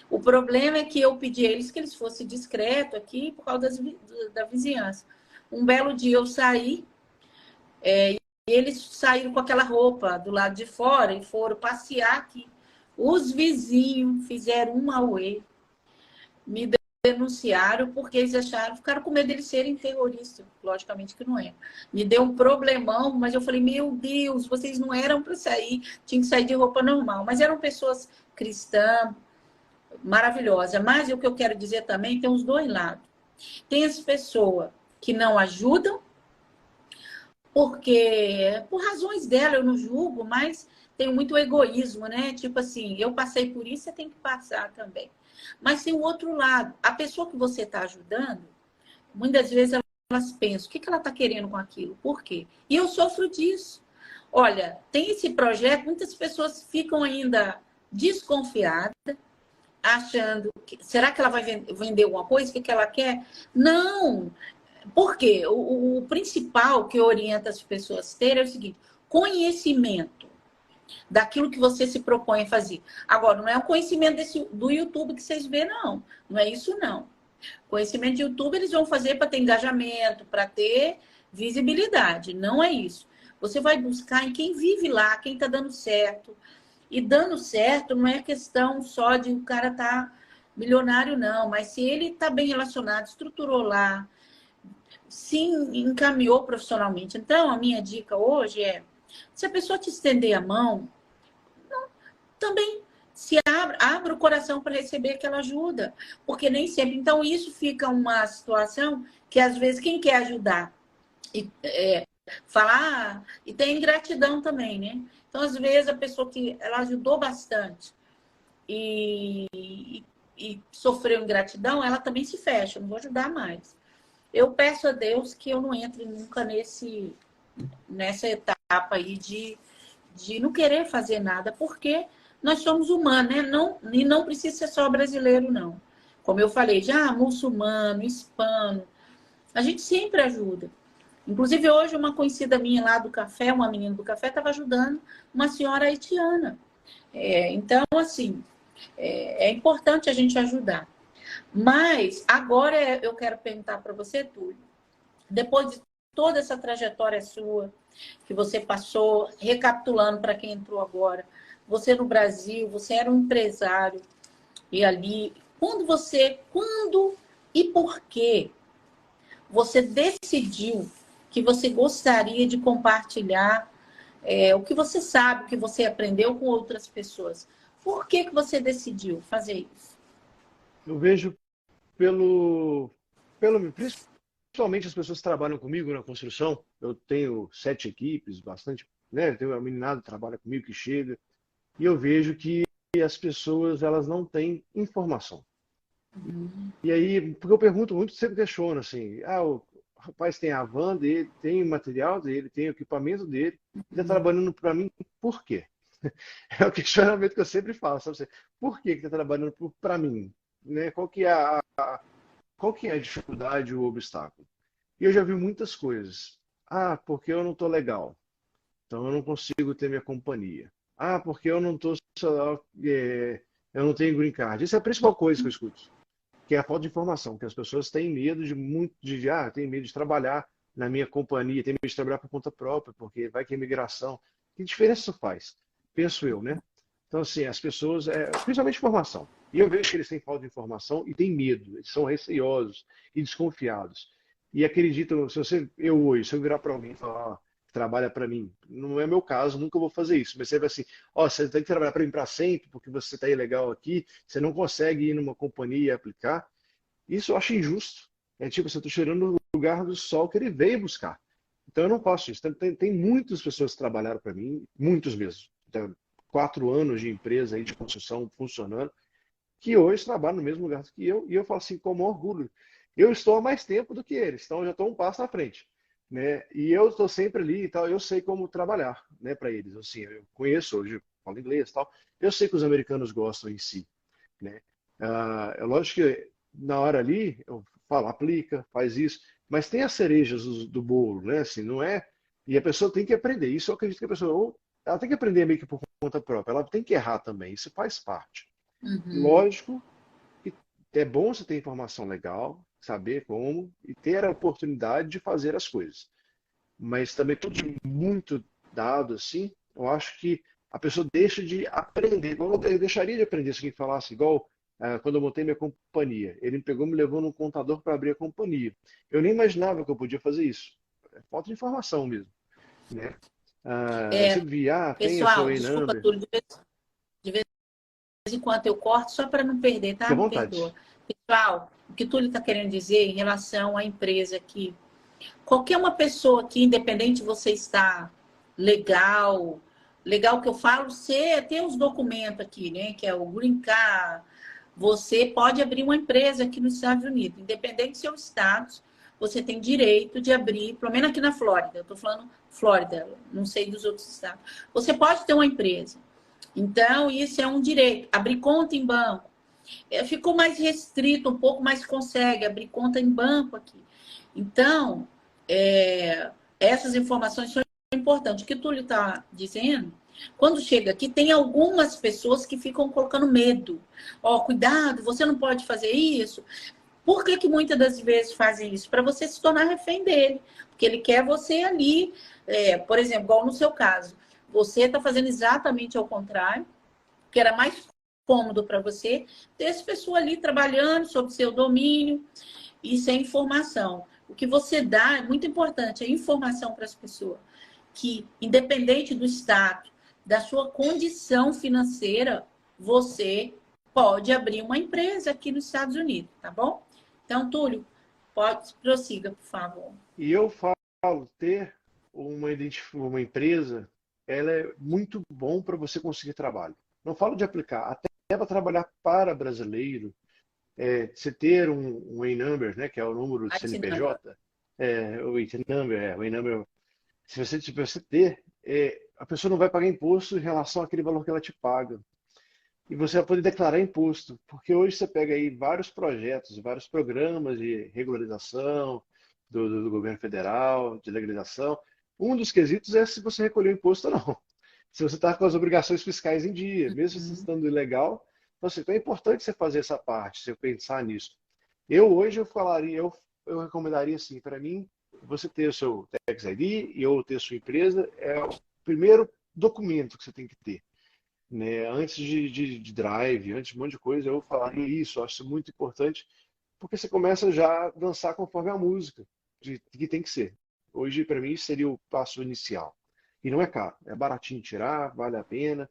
O problema é que eu pedi a eles que eles fossem discretos aqui por causa da vizinhança. Um belo dia eu saí, e eles saíram com aquela roupa do lado de fora e foram passear aqui. Os vizinhos fizeram um auê, me denunciaram porque eles acharam, ficaram com medo de eles serem terroristas. Logicamente que não é. Me deu um problemão, mas eu falei, meu Deus, vocês não eram para sair, tinham que sair de roupa normal. Mas eram pessoas cristãs, maravilhosas. Mas o que eu quero dizer também, tem os dois lados. Tem as pessoas que não ajudam, porque, por razões dela, eu não julgo, mas tenho muito egoísmo, né? Tipo assim, eu passei por isso, você tem que passar também. Mas tem o outro lado. A pessoa que você está ajudando, muitas vezes elas pensam, o que ela está querendo com aquilo? Por quê? E eu sofro disso. Olha, tem esse projeto, muitas pessoas ficam ainda desconfiadas, achando que será que ela vai vender alguma coisa? O que ela quer? Não! Por quê? O principal que orienta as pessoas a ter é o seguinte: conhecimento daquilo que você se propõe a fazer. Agora, não é o conhecimento do YouTube que vocês vê, não. Não é isso, não. Conhecimento de YouTube eles vão fazer para ter engajamento, para ter visibilidade. Não é isso. Você vai buscar em quem vive lá, quem está dando certo. E dando certo não é questão só de o cara estar milionário, não. Mas se ele está bem relacionado, estruturou lá, se encaminhou profissionalmente. Então, a minha dica hoje é, se a pessoa te estender a mão, também se abra o coração para receber aquela ajuda. Porque nem sempre. Então, isso fica uma situação que, às vezes, quem quer ajudar e falar, e tem ingratidão também, né? Então, às vezes, a pessoa que ela ajudou bastante e sofreu ingratidão, ela também se fecha, não vou ajudar mais. Eu peço a Deus que eu não entre nunca nessa etapa aí de não querer fazer nada, porque nós somos humanos, né? Não, e não precisa ser só brasileiro, não. Como eu falei, já muçulmano, hispano, a gente sempre ajuda. Inclusive, hoje, uma conhecida minha lá do café, uma menina do café, estava ajudando uma senhora haitiana. Então, assim, é importante a gente ajudar. Mas, agora eu quero perguntar para você, Túlio, depois de toda essa trajetória sua, que você passou, recapitulando para quem entrou agora, você no Brasil, você era um empresário, e ali, quando e por que você decidiu que você gostaria de compartilhar o que você sabe, o que você aprendeu com outras pessoas? Por que você decidiu fazer isso? Eu vejo principalmente as pessoas que trabalham comigo na construção. Eu tenho 7 equipes, bastante, né? Tenho uma meninada que trabalha comigo que chega, e eu vejo que as pessoas elas não têm informação. E aí, porque eu pergunto muito, sempre questiono assim, o rapaz tem a van dele, tem o material dele, tem o equipamento dele, ele está trabalhando para mim, por quê? É o questionamento que eu sempre faço, sabe? Assim, por que está trabalhando para mim? Né? Qual que é a dificuldade, o obstáculo? E eu já vi muitas coisas. Ah, porque eu não estou legal, então eu não consigo ter minha companhia. Ah, porque eu não estou, eu não tenho green card. Essa é a principal coisa que eu escuto, que é a falta de informação, que as pessoas têm medo tem medo de trabalhar na minha companhia, tem medo de trabalhar por conta própria, porque vai que é imigração. Que diferença isso faz? Penso eu, né? Então, assim, as pessoas, principalmente informação. E eu vejo que eles têm falta de informação e têm medo, eles são receosos e desconfiados. E acreditam, eu hoje, se eu virar para alguém e falar, trabalha para mim, não é meu caso, nunca vou fazer isso. Mas você vai assim, você tem que trabalhar para mim para sempre, porque você está ilegal aqui, você não consegue ir numa companhia e aplicar. Isso eu acho injusto. É tipo, você está tirando o lugar do sol que ele veio buscar. Então eu não faço isso. Tem muitas pessoas que trabalharam para mim, muitos mesmo. Então, 4 anos de empresa aí de construção funcionando, que hoje trabalham no mesmo lugar que eu, e eu falo assim, com orgulho. Eu estou há mais tempo do que eles, então eu já estou um passo na frente. Né? E eu estou sempre ali e tal, eu sei como trabalhar, né, para eles. Assim, eu conheço hoje, falo inglês e tal. Eu sei que os americanos gostam em si, né? É lógico que na hora ali eu falo, aplica, faz isso, mas tem as cerejas do bolo, né? Assim, não é. E a pessoa tem que aprender. Isso eu acredito que a pessoa, ela tem que aprender meio que por conta própria. Ela tem que errar também. Isso faz parte. Uhum. Lógico que é bom você ter informação legal, saber como e ter a oportunidade de fazer as coisas. Mas também tudo de muito dado assim, eu acho que a pessoa deixa de aprender. Eu deixaria de aprender se alguém falasse igual quando eu montei minha companhia. Ele me pegou e me levou num contador para abrir a companhia. Eu nem imaginava que eu podia fazer isso. É falta de informação mesmo, né? Eu sempre vi, tem o seu Pessoal, desculpa E-number. tudo, de vez em quando eu corto, só para não perder, Fique tá? à Me vontade. perdoa. Pessoal, o que o Túlio está querendo dizer em relação à empresa aqui, Qualquer uma pessoa que, independente de você estar legal, legal que eu falo, você tem os documentos aqui, né? Que é o Green Card. Você pode abrir uma empresa aqui nos Estados Unidos, independente do seu status, você tem direito de abrir, pelo menos aqui na Flórida, eu estou falando Flórida, não sei dos outros estados. Você pode ter uma empresa. Então, isso é um direito. Abrir conta em banco. Ficou mais restrito, um pouco, mas consegue abrir conta em banco aqui. Então, essas informações são importantes. O que o Túlio está dizendo, quando chega aqui, tem algumas pessoas que ficam colocando medo. Ó, cuidado, você não pode fazer isso. Por que que muitas das vezes fazem isso? Para você se tornar refém dele. Porque ele quer você ali, por exemplo, igual no seu caso. Você está fazendo exatamente ao contrário, que era mais cômodo para você ter essa pessoa ali trabalhando sob seu domínio e sem informação. O que você dá é muito importante, é informação para as pessoas. Que, independente do status, da sua condição financeira, você pode abrir uma empresa aqui nos Estados Unidos, tá bom? Então, Túlio, prossiga, por favor. E eu falo, ter uma empresa, ela é muito bom para você conseguir trabalho. Não falo de aplicar, até para trabalhar para brasileiro, você ter um A-Number, né, que é o número de CNPJ, o A-Number, se você ter, a pessoa não vai pagar imposto em relação àquele valor que ela te paga. E você vai poder declarar imposto, porque hoje você pega aí vários projetos, vários programas de regularização do governo federal, de legalização. Um dos quesitos é se você recolheu imposto ou não. Se você está com as obrigações fiscais em dia, mesmo você estando ilegal. Então é importante você fazer essa parte, você pensar nisso. Hoje eu falaria, eu recomendaria assim, para mim, você ter o seu Tax ID e ou ter sua empresa é o primeiro documento que você tem que ter, né? Antes de drive, antes de um monte de coisa, eu falaria isso, eu acho isso muito importante, porque você começa já a dançar conforme a música, que tem que ser. Hoje, para mim, seria o passo inicial. E não é caro, é baratinho de tirar, vale a pena,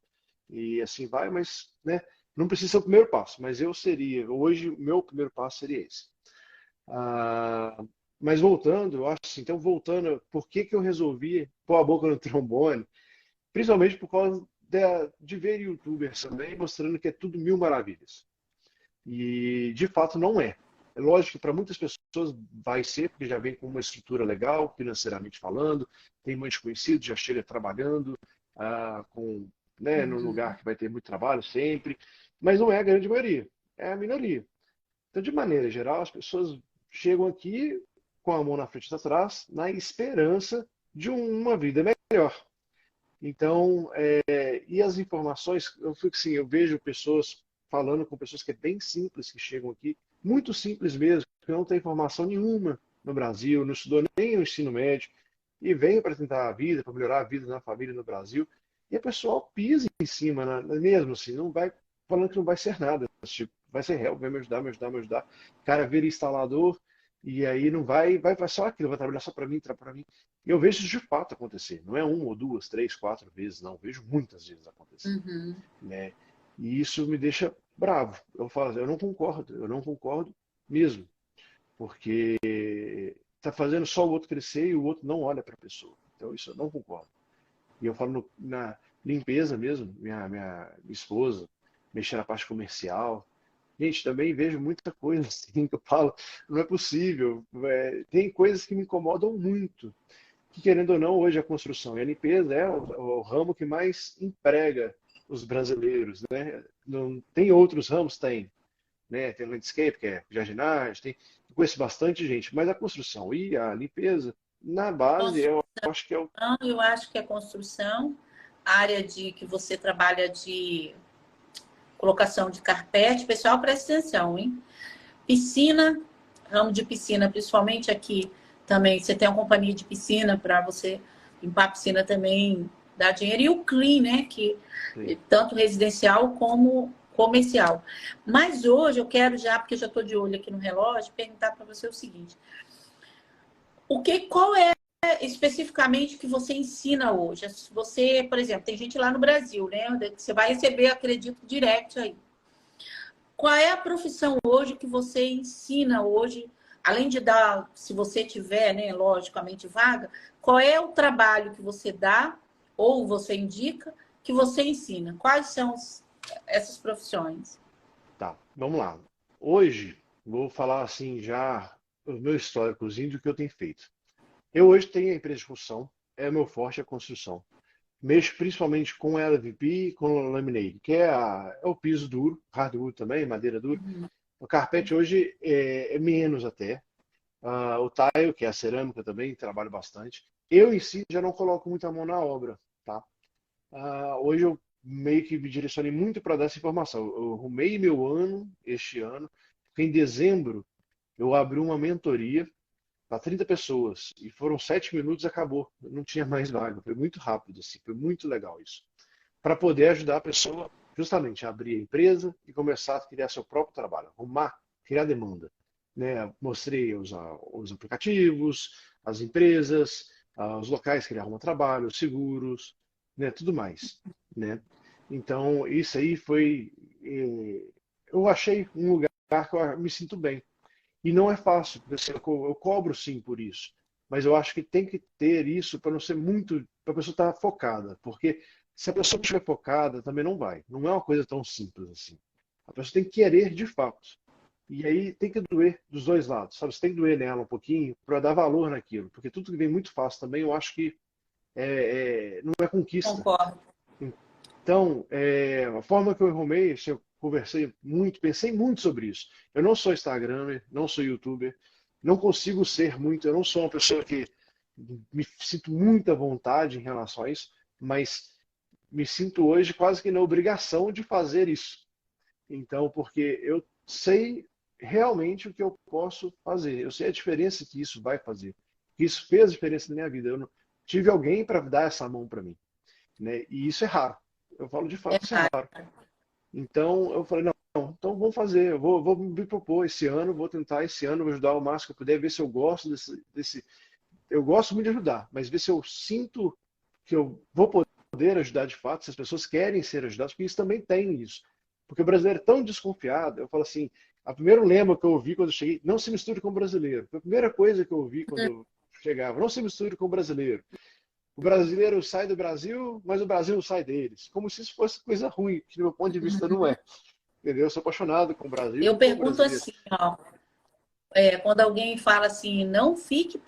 e assim vai, mas, né, não precisa ser o primeiro passo, mas hoje, o meu primeiro passo seria esse. Ah, mas voltando, eu acho assim, então voltando, por que que eu resolvi pôr a boca no trombone? Principalmente por causa de ver YouTubers também mostrando que é tudo mil maravilhas. E de fato não é. É lógico que para muitas pessoas vai ser, porque já vem com uma estrutura legal, financeiramente falando, tem muitos conhecidos, já chega trabalhando né, num lugar que vai ter muito trabalho sempre, mas não é a grande maioria, é a minoria. Então, de maneira geral, as pessoas chegam aqui com a mão na frente e atrás, na esperança de uma vida melhor. Então, e as informações, eu fico assim, eu vejo pessoas falando com pessoas que é bem simples, que chegam aqui, muito simples mesmo, que não tem informação nenhuma no Brasil, não estudou nem o ensino médio, e vem para tentar a vida, para melhorar a vida da família no Brasil, e a pessoa pisa em cima, mesmo assim, não vai falando que não vai ser nada, tipo, vai ser help, vai me ajudar, me ajudar, me ajudar. O cara vira instalador, e aí não vai só aquilo, vai trabalhar só para mim, para mim. E eu vejo isso de fato acontecer. Não é uma ou duas, três, quatro vezes, não. Eu vejo muitas vezes acontecer. Né? E isso me deixa bravo. Eu falo, eu não concordo mesmo. Porque está fazendo só o outro crescer e o outro não olha para a pessoa. Então isso eu não concordo. E eu falo na limpeza mesmo, minha esposa, mexer na parte comercial. Gente, também vejo muita coisa assim que eu falo, não é possível. Tem coisas que me incomodam muito. Que, querendo ou não, hoje a construção e a limpeza é o ramo que mais emprega os brasileiros, né? Não, tem outros ramos? Tem. Né? Tem landscape, que é jardinagem, eu conheço bastante gente, mas a construção e a limpeza, na base, eu acho que é o. Eu acho que é construção, área que você trabalha de colocação de carpete, pessoal, presta atenção, hein? Piscina, ramo de piscina, principalmente aqui também, você tem uma companhia de piscina para você limpar a piscina também, dá dinheiro. E o clean, né? Que tanto residencial como comercial. Mas hoje eu quero já, porque eu já estou de olho aqui no relógio, perguntar para você o seguinte. Qual é especificamente que você ensina hoje? Você, por exemplo, tem gente lá no Brasil, né? Você vai receber, acredito, direct aí. Qual é a profissão hoje que você ensina hoje além de dar, se você tiver, né, logicamente, vaga, qual é o trabalho que você dá ou você indica que você ensina? Quais são essas profissões? Tá, vamos lá. Hoje, vou falar assim já o meu históricozinho do que eu tenho feito. Eu hoje tenho a empresa de construção, é meu forte a construção. Mexo principalmente com LVP e com laminate, que é o piso duro, hardwood também, madeira dura. Uhum. O carpete hoje é menos até. O tile, que é a cerâmica também, trabalho bastante. Eu em si já não coloco muita mão na obra, tá? Hoje eu meio que me direcionei muito para dar essa informação. Eu arrumei meu ano este ano, porque em dezembro eu abri uma mentoria para 30 pessoas e foram 7 minutos e acabou. Não tinha mais vaga. Foi muito rápido, assim, foi muito legal isso. Para poder ajudar a pessoa justamente a abrir a empresa e começar a criar seu próprio trabalho, arrumar, criar demanda. Né? Mostrei os aplicativos, as empresas, os locais que ele arruma trabalho, os seguros, né? Tudo mais. Né? Então, isso aí foi. Eu achei um lugar que eu me sinto bem. E não é fácil, porque assim, eu cobro sim por isso. Mas eu acho que tem que ter isso para não ser muito, para a pessoa estar focada. Porque se a pessoa não estiver focada, também não vai. Não é uma coisa tão simples assim. A pessoa tem que querer de fato. E aí tem que doer dos dois lados, sabe? Você tem que doer nela um pouquinho para dar valor naquilo. Porque tudo que vem muito fácil também, eu acho que não é conquista. Concordo. Então, a forma que eu arrumei, assim, eu conversei muito, pensei muito sobre isso. Eu não sou Instagramer, não sou YouTuber, não consigo ser muito, eu não sou uma pessoa que me sinto muita vontade em relação a isso, mas me sinto hoje quase que na obrigação de fazer isso. Então, porque eu sei realmente o que eu posso fazer, eu sei a diferença que isso vai fazer, que isso fez diferença na minha vida. Eu não tive alguém para dar essa mão para mim, né? E isso é raro. Eu falo de É fato, isso é raro. raro. Então eu falei, não, então vamos fazer, vou me propor esse ano, vou tentar esse ano, vou ajudar o máximo que eu puder, ver se eu gosto desse. Eu gosto muito de ajudar, mas ver se eu sinto que eu vou poder ajudar de fato, se as pessoas querem ser ajudadas, porque isso também tem isso. Porque o brasileiro é tão desconfiado, eu falo assim, a primeiro lema que eu ouvi quando eu cheguei, não se misture com o brasileiro. Foi a primeira coisa que eu ouvi quando eu chegava, não se misture com o brasileiro. O brasileiro sai do Brasil, mas o Brasil sai deles. Como se isso fosse coisa ruim, que do meu ponto de vista não é. Entendeu? Eu sou apaixonado com o Brasil Eu e com o pergunto brasileiro. assim, ó, quando alguém fala assim, não fique.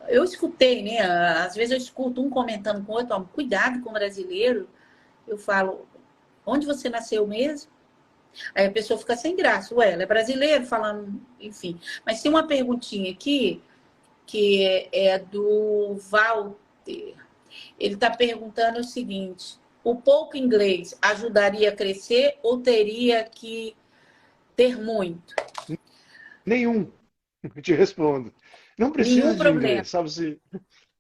Eu escutei, né? Às vezes eu escuto um comentando com o outro, ó, cuidado com o brasileiro. Eu falo, onde você nasceu mesmo? Aí a pessoa fica sem graça. Ué, ela é brasileiro, falando, enfim. Mas tem uma perguntinha aqui, que é do Walter. Ele está perguntando o seguinte: o pouco inglês ajudaria a crescer ou teria que ter muito? Nenhum, eu te respondo. Não Nenhum precisa de problema. inglês, sabe? Se...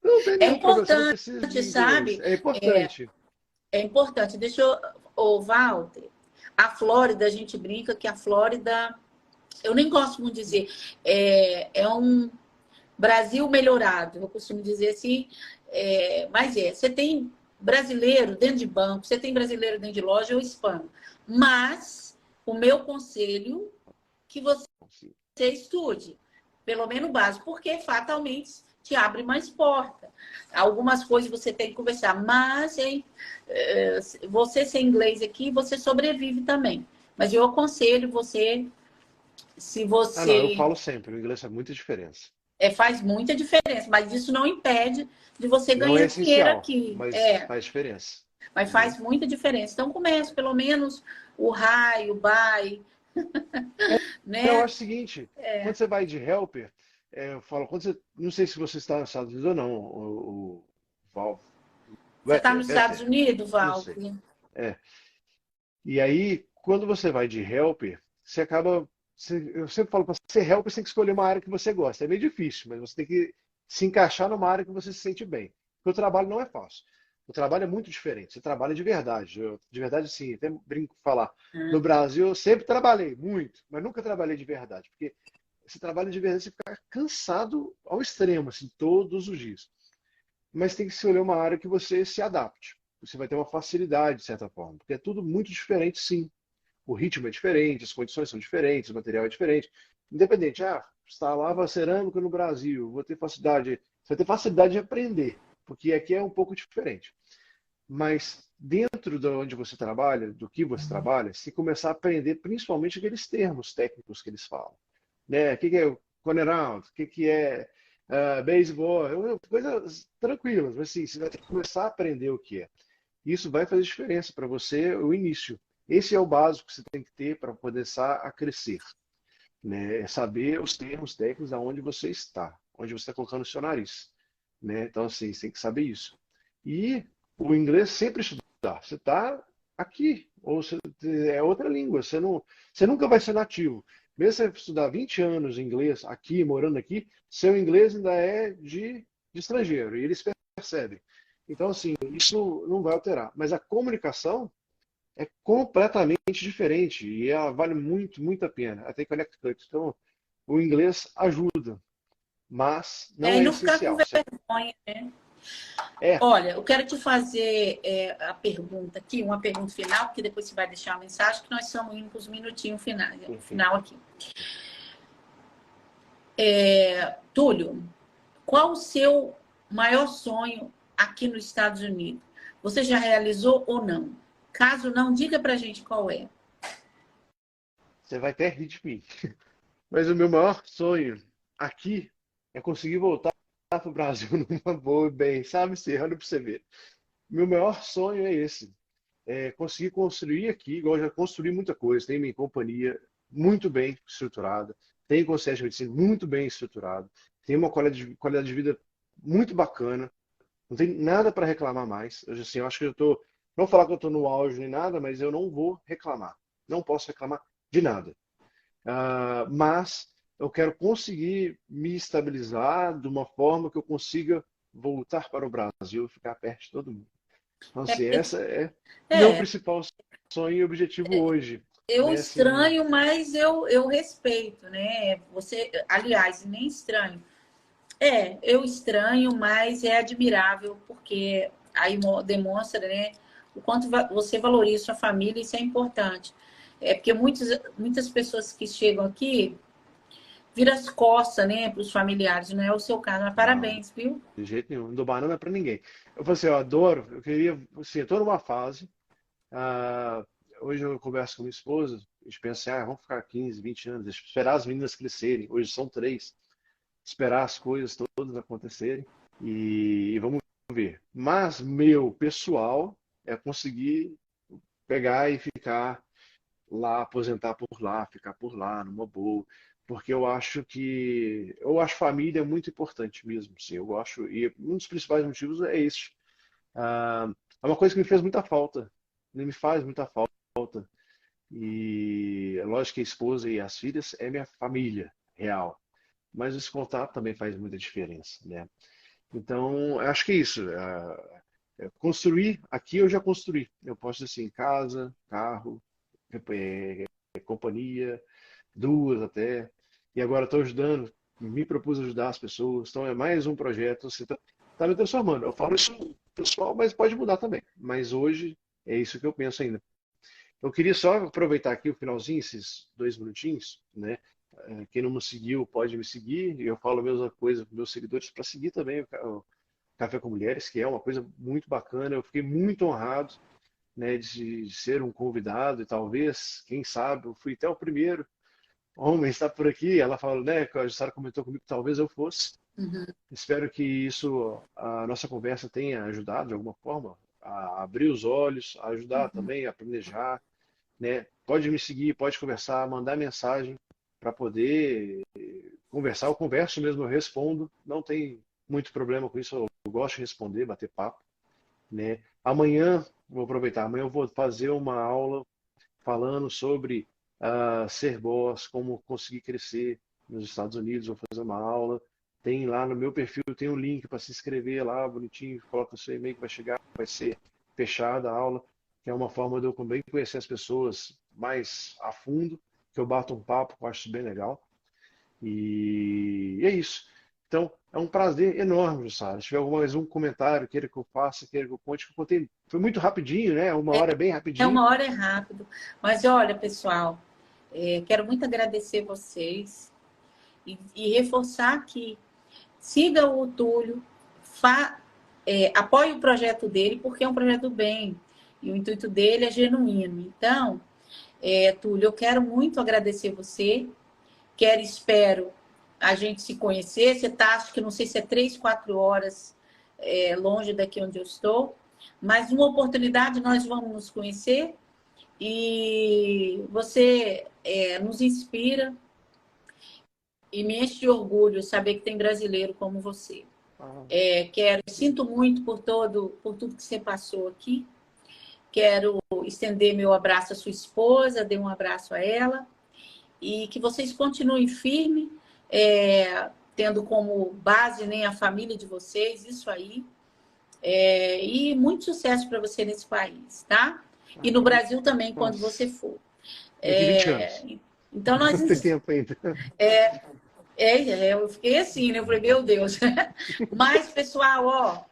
Não tem É nenhum problema, você não precisa de importante, inglês. sabe? É importante. É importante. Deixa eu. Ô, Walter, a Flórida, a gente brinca que a Flórida, eu nem gosto muito de dizer, é um Brasil melhorado, eu costumo dizer assim, mas você tem brasileiro dentro de banco, você tem brasileiro dentro de loja, eu hispano. Mas o meu conselho é que você estude, pelo menos o básico, porque fatalmente te abre mais porta. Algumas coisas você tem que conversar, mas você sem inglês aqui, você sobrevive também. Mas eu aconselho você, se Ah, não, eu você falo sempre, o inglês faz muita diferença. faz muita diferença, mas isso não impede de você Não é ganhar dinheiro essencial, aqui. mas faz diferença. Mas Né? faz muita diferença. Então comece pelo menos o high, o buy, Eu né? acho o seguinte, quando você vai de helper, eu falo, não sei se você está nos Estados Unidos ou não, o Val, Você está nos Estados Vetter, Unidos, não sei. Valkyrie? É. E aí, quando você vai de helper, você acaba. Eu sempre falo para ser helper, você tem que escolher uma área que você gosta. É meio difícil, mas você tem que se encaixar numa área que você se sente bem. Porque o trabalho não é fácil. O trabalho é muito diferente. Você trabalha de verdade. De verdade, sim, até brinco com falar. No Brasil, eu sempre trabalhei muito, mas nunca trabalhei de verdade. Porque você trabalha de verdade, você fica cansado ao extremo, assim, todos os dias. Mas tem que escolher uma área que você se adapte. Você vai ter uma facilidade, de certa forma. Porque é tudo muito diferente, sim. O ritmo é diferente, as condições são diferentes, o material é diferente. Independente, instalava cerâmica no Brasil, vou ter facilidade. Você vai ter facilidade de aprender, porque aqui é um pouco diferente. Mas dentro de onde você trabalha, do que você trabalha, se começar a aprender principalmente aqueles termos técnicos que eles falam, né? O que que é o turnaround? O que que é baseball? Coisas tranquilas, mas assim, você vai ter que começar a aprender o que é. Isso vai fazer diferença para você o início. Esse é o básico que você tem que ter para poder começar a crescer, né? É saber os termos técnicos aonde você está, onde você está colocando o seu nariz, né? Então, assim, você tem que saber isso. E o inglês sempre estudar. Você está aqui, ou você, é outra língua. Você nunca vai ser nativo. Mesmo você estudar 20 anos inglês aqui, morando aqui, seu inglês ainda é de estrangeiro, e eles percebem. Então, assim, isso não vai alterar. Mas a comunicação é completamente diferente e ela vale muito, muito a pena. Até Connecticut. Então, o inglês ajuda, mas não E é não ficar com essencial. vergonha, né? É, Olha, eu quero te fazer a pergunta aqui, uma pergunta final, porque depois você vai deixar a mensagem, que nós estamos indo para os minutinhos perfeito. final aqui. Túlio, qual o seu maior sonho aqui nos Estados Unidos? Você já realizou ou não? Caso não, diga pra gente qual é. Você vai até rir de mim. Mas o meu maior sonho aqui é conseguir voltar para o Brasil numa boa e bem, sabe, Serrano, para você ver. Meu maior sonho é esse. É conseguir construir aqui, igual eu já construí muita coisa. Tem minha companhia muito bem estruturada, tem concierge de medicina muito bem estruturado, tem uma qualidade de vida muito bacana. Não tem nada para reclamar mais. Assim, eu acho que eu tô, não vou falar que eu estou no auge nem nada, mas eu não vou reclamar. Não posso reclamar de nada. Mas eu quero conseguir me estabilizar de uma forma que eu consiga voltar para o Brasil e ficar perto de todo mundo. Então, É, assim, essa é meu é, principal sonho e objetivo hoje, eu né? Assim, estranho, mas eu respeito, né? Você, aliás, nem estranho. Eu estranho, mas é admirável, porque aí demonstra, né, o quanto você valoriza sua família, isso é importante. É porque muitas pessoas que chegam aqui viram as costas, né, para os familiares, não é o seu caso, mas não, parabéns, viu? de jeito nenhum, não dou banana para ninguém. Eu falei assim, eu adoro, eu queria, assim, eu tô numa fase. ah, Hoje eu converso com minha esposa, a gente pensa assim, vamos ficar 15, 20 anos, deixa eu esperar as meninas crescerem. Hoje são 3, esperar as coisas todas acontecerem e vamos ver. Mas meu pessoal é conseguir pegar e ficar lá, aposentar por lá, ficar por lá, numa boa, porque eu acho família muito importante mesmo, sim, eu gosto, e um dos principais motivos é esse. É uma coisa que me fez muita falta, me faz muita falta, e é lógico que a esposa e as filhas é minha família real, mas esse contato também faz muita diferença, né? Então, eu acho que é isso. Construir, aqui eu já construí. Eu posso dizer assim, casa, carro, companhia, 2 até. E agora estou ajudando, me propus ajudar as pessoas. Então é mais um projeto. Você está me transformando. Eu falo isso pessoal, mas pode mudar também. Mas hoje é isso que eu penso ainda. Eu queria só aproveitar aqui o finalzinho, esses 2 minutinhos, né? Quem não me seguiu pode me seguir. Eu falo a mesma coisa para meus seguidores para seguir também o Café com Mulheres, que é uma coisa muito bacana. Eu fiquei muito honrado, né, de ser um convidado e talvez, quem sabe, eu fui até o primeiro homem a estar por aqui. Ela falou, né, que a Jussara comentou comigo que talvez eu fosse. Uhum. Espero que isso, a nossa conversa tenha ajudado de alguma forma a abrir os olhos, a ajudar também a planejar, né? Pode me seguir, pode conversar, mandar mensagem para poder conversar. Eu converso mesmo, eu respondo. Não tem muito problema com isso. Eu gosto de responder, bater papo, né? Amanhã, vou aproveitar, amanhã eu vou fazer uma aula falando sobre ser boss, como conseguir crescer nos Estados Unidos. Vou fazer uma aula. Tem lá no meu perfil, tem um link para se inscrever lá, bonitinho, coloca o seu e-mail que vai chegar, vai ser fechada a aula, que é uma forma de eu também conhecer as pessoas mais a fundo, que eu bato um papo, que eu acho isso bem legal. E é isso. Então, é um prazer enorme, Jussara. Se tiver mais um comentário, queira que eu faça, queira que eu conte, que eu contei. Foi muito rapidinho, né? Uma hora é bem É rapidinho. uma hora é rápido. Mas olha, pessoal, quero muito agradecer vocês. e reforçar aqui. Siga o Túlio, apoie o projeto dele, porque é um projeto do bem. E o intuito dele é genuíno. Então, Túlio, eu quero muito agradecer você. Espero a gente se conhecer. Você está, acho que não sei se é 3, 4 horas longe daqui onde eu estou. Mas uma oportunidade nós vamos nos conhecer. E você nos inspira e me enche de orgulho saber que tem brasileiro como você. Sinto muito por tudo que você passou aqui. Quero estender meu abraço à sua esposa, dê um abraço a ela. E que vocês continuem firmes, tendo como base, né, a família de vocês, isso aí. E muito sucesso para você nesse país, tá? E no Brasil também, quando você for. Daqui 20 anos. Então, nós... Tem tempo ainda. Eu fiquei assim, né? Eu falei, meu Deus. Mas, pessoal,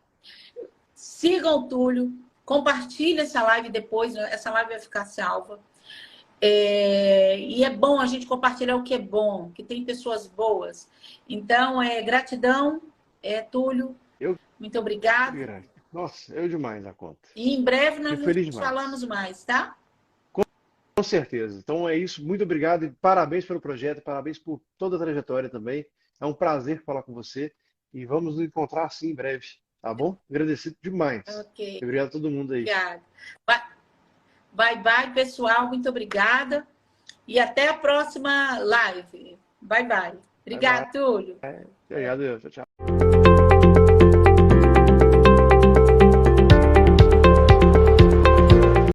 sigam o Túlio, compartilhem essa live depois, essa live vai ficar salva. E é bom a gente compartilhar o que é bom, que tem pessoas boas. Então, gratidão, Túlio. Muito obrigada. Nossa, eu demais a conta. E em breve nós nos falamos mais, tá? Com certeza. Então é isso. Muito obrigado e parabéns pelo projeto, parabéns por toda a trajetória também. É um prazer falar com você e vamos nos encontrar assim em breve, tá bom? Agradecido demais. Ok. Obrigado a todo mundo aí. Obrigada. Bye, pessoal. Muito obrigada. E até a próxima live. Bye. Obrigada, Túlio. Obrigado, tchau, tchau.